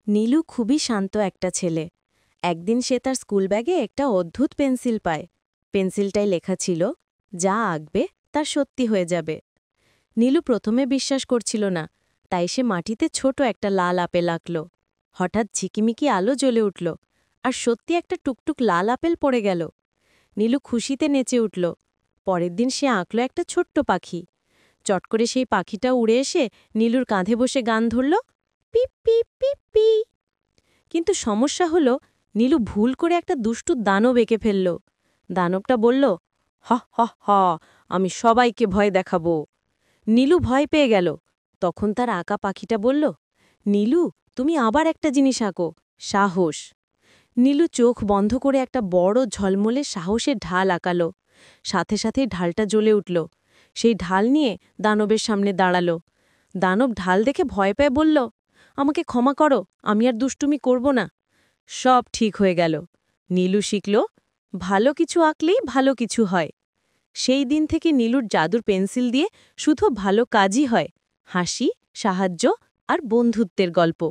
নীলু খুবই শান্ত একটা ছেলে। একদিন সে তার স্কুল ব্যাগে একটা অদ্ভুত পেন্সিল পায়। পেন্সিলটায় লেখা ছিল, যা আঁকবে তার সত্যি হয়ে যাবে। নীলু প্রথমে বিশ্বাস করছিল না, তাই সে মাটিতে ছোট একটা লাল আপেল আঁকল। হঠাৎ ঝিকিমিকি আলো জ্বলে উঠল, আর সত্যি একটা টুকটুক লাল আপেল পড়ে গেল। নীলু খুশিতে নেচে উঠল। পরের দিন সে আঁকল একটা ছোট্ট পাখি। চট করে সেই পাখিটা উড়ে এসে নীলুর কাঁধে বসে গান ধরল, পিপ পিপ পিপ পি। কিন্তু সমস্যা হলো, নীলু ভুল করে একটা দুষ্টু দানব এঁকে ফেলল। দানবটা বলল, হ হ হ, আমি সবাইকে ভয় দেখাবো। নীলু ভয় পেয়ে গেল। তখন তার আঁকা পাখিটা বলল, নীলু, তুমি আবার একটা জিনিস আঁকো, সাহস। নীলু চোখ বন্ধ করে একটা বড় ঝলমলে সাহসের ঢাল আঁকালো। সাথে সাথেই ঢালটা জ্বলে উঠল। সেই ঢাল নিয়ে দানবের সামনে দাঁড়ালো। দানব ঢাল দেখে ভয় পেয়ে বলল, আমাকে ক্ষমা করো, আমি আর দুষ্টুমি করব না। সব ঠিক হয়ে গেল। নীলু শিখল, ভালো কিছু আঁকলেই ভালো কিছু হয়। সেই দিন থেকে নীলুর জাদুর পেন্সিল দিয়ে শুধু ভালো কাজই হয়, হাসি, সাহায্য আর বন্ধুত্বের গল্প।